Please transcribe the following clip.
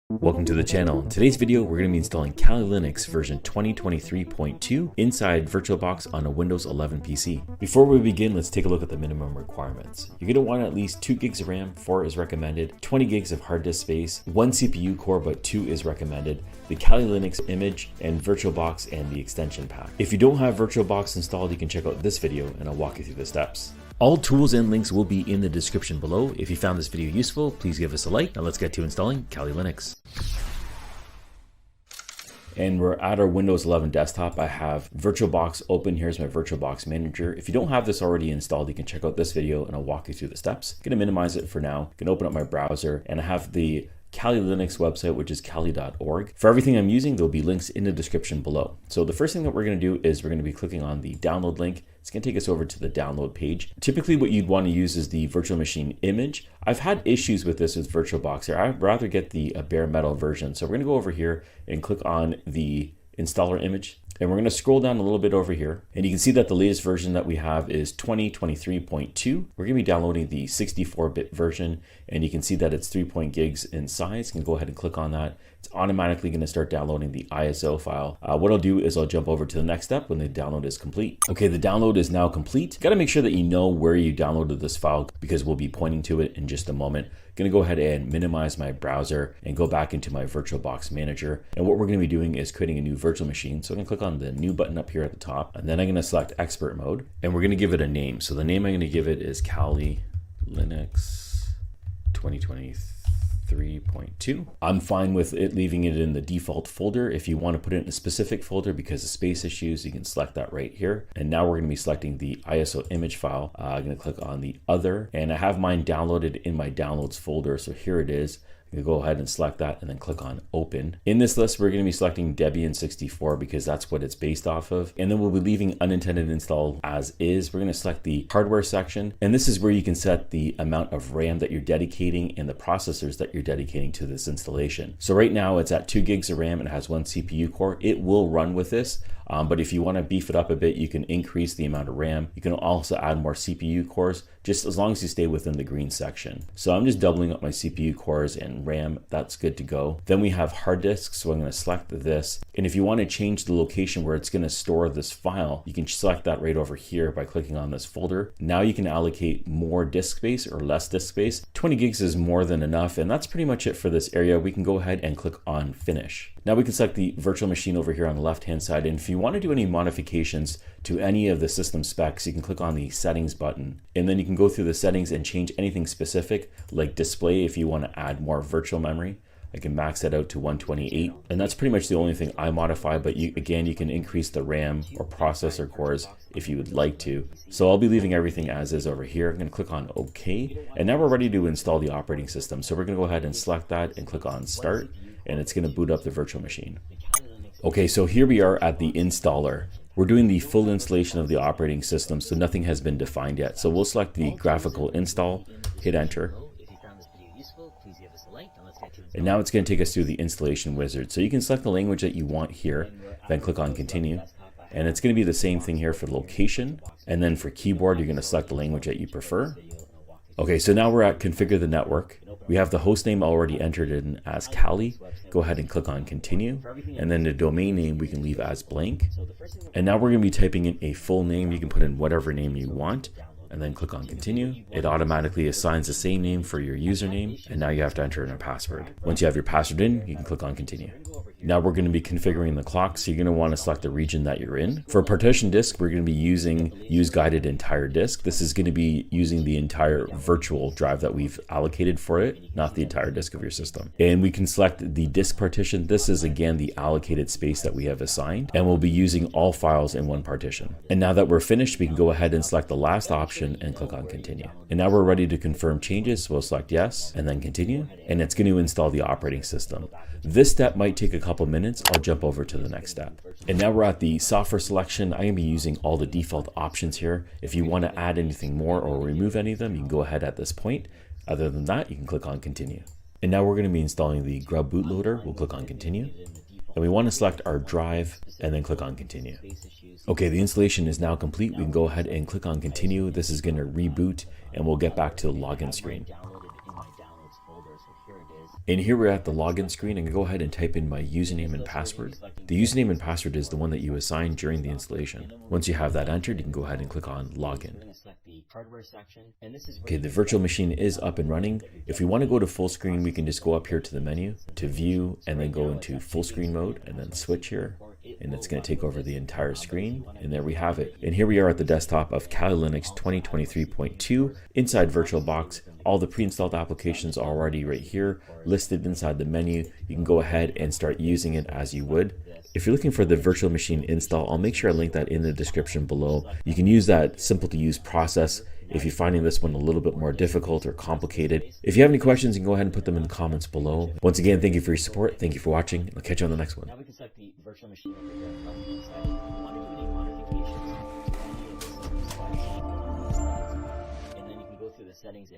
Welcome to the channel. In today's video, we're going to be installing Kali Linux version 2023.2 inside Virtualbox on a Windows 11 PC. Before we begin, let's take a look at the minimum requirements. You're going to want at least 2 gigs of RAM, 4 is recommended, 20 gigs of hard disk space, 1 CPU core, but 2 is recommended, the Kali Linux image, and Virtualbox and the extension pack. If you don't have Virtualbox installed, you can check out this video and I'll walk you through the steps. All tools and links will be in the description below. If you found this video useful, please give us a like. Now let's get to installing Kali Linux. And we're at our Windows 11 desktop. I have Virtualbox open. Here's my Virtualbox manager. If you don't have this already installed, you can check out this video and I'll walk you through the steps. I'm gonna minimize it for now. I can open up my browser and I have the Kali Linux website, which is kali.org. For everything I'm using, there'll be links in the description below. So the first thing that we're going to do is we're going to be clicking on the download link. It's going to take us over to the download page. Typically what you'd want to use is the virtual machine image. I've had issues with this with Virtualbox here. I'd rather get the bare metal version. So we're going to go over here and click on the installer image. And we're going to scroll down a little bit over here and you can see that the latest version that we have is 2023.2. We're going to be downloading the 64-bit version and you can see that it's 3 gigs in size. You can go ahead and click on that. It's automatically going to start downloading the ISO file. What I'll do is I'll jump over to the next step when the download is complete. Okay, the download is now complete. Got to make sure that you know where you downloaded this file because we'll be pointing to it in just a moment. Going to go ahead and minimize my browser and go back into my Virtualbox manager. And what we're going to be doing is creating a new virtual machine. So I'm going to click on the new button up here at the top, and then I'm going to select expert mode and we're going to give it a name. So the name I'm going to give it is Kali Linux 2023.2. I'm fine with it leaving it in the default folder. If you want to put it in a specific folder because of space issues, you can select that right here. And now we're going to be selecting the ISO image file. I'm going to click on the other, and I have mine downloaded in my downloads folder. So here it is. You go ahead and select that and then click on open. In this list, we're going to be selecting Debian 64 because that's what it's based off of. And then we'll be leaving unintended install as is. We're going to select the hardware section. And this is where you can set the amount of RAM that you're dedicating and the processors that you're dedicating to this installation. So right now it's at 2 gigs of RAM and it has 1 CPU core. It will run with this. But if you want to beef it up a bit, you can increase the amount of RAM. You can also add more CPU cores, just as long as you stay within the green section. So I'm just doubling up my CPU cores and RAM. That's good to go. Then we have hard disks. So I'm going to select this. And if you want to change the location where it's going to store this file, you can select that right over here by clicking on this folder. Now you can allocate more disk space or less disk space. 20 gigs is more than enough. And that's pretty much it for this area. We can go ahead and click on finish. Now we can select the virtual machine over here on the left-hand side. And if you want to do any modifications to any of the system specs, you can click on the settings button. And then you can go through the settings and change anything specific, like display if you want to add more virtual memory. I can max that out to 128. And that's pretty much the only thing I modify, but again, you can increase the RAM or processor cores if you would like to. So I'll be leaving everything as is over here. I'm going to click on OK. And now we're ready to install the operating system. So we're going to go ahead and select that and click on Start. And it's going to boot up the virtual machine. Okay, so here we are at the installer. We're doing the full installation of the operating system, so nothing has been defined yet. So we'll select the graphical install, hit enter. And now it's going to take us through the installation wizard. So you can select the language that you want here, then click on continue. And it's going to be the same thing here for the location. And then for keyboard, you're going to select the language that you prefer. Okay, so now we're at configure the network. We have the host name already entered in as Kali. Go ahead and click on continue. And then the domain name we can leave as blank. And now we're going to be typing in a full name. You can put in whatever name you want and then click on continue. It automatically assigns the same name for your username. And now you have to enter in a password. Once you have your password in, you can click on continue. Now we're going to be configuring the clock, so you're going to want to select the region that you're in. For a partition disk, we're going to be using use guided entire disk. This is going to be using the entire virtual drive that we've allocated for it, not the entire disk of your system. And we can select the disk partition. This is again the allocated space that we have assigned, and we'll be using all files in one partition. And now that we're finished, we can go ahead and select the last option and click on continue. And now we're ready to confirm changes. So we'll select yes and then continue, and it's going to install the operating system. This step might take a couple minutes. I'll jump over to the next step. And now we're at the software selection. I'm going to be using all the default options here. If you want to add anything more or remove any of them, you can go ahead at this point. Other than that, you can click on continue. And now we're going to be installing the Grub bootloader. We'll click on continue. And we want to select our drive and then click on continue. Okay, the installation is now complete. We can go ahead and click on continue. This is going to reboot and we'll get back to the login screen. And here we're at the login screen, and go ahead and type in my username and password. The username and password is the one that you assigned during the installation. Once you have that entered, you can go ahead and click on login. Okay, the virtual machine is up and running. If we want to go to full screen, we can just go up here to the menu, to view, and then go into full screen mode, and then switch here. And it's going to take over the entire screen, and there we have it. And here we are at the desktop of Kali Linux 2023.2 inside Virtualbox. All the pre-installed applications are already right here listed inside the menu. You can go ahead and start using it as you would. If you're looking for the virtual machine install, I'll make sure I link that in the description below. You can use that simple to use process if you're finding this one a little bit more difficult or complicated. If you have any questions, you can go ahead and put them in the comments below. Once again, thank you for your support. Thank you for watching, and I'll catch you on the next one. Now we can select the virtual machine over here from the inside. If you want to do any modifications, any of the settings, and then you can go through the settings.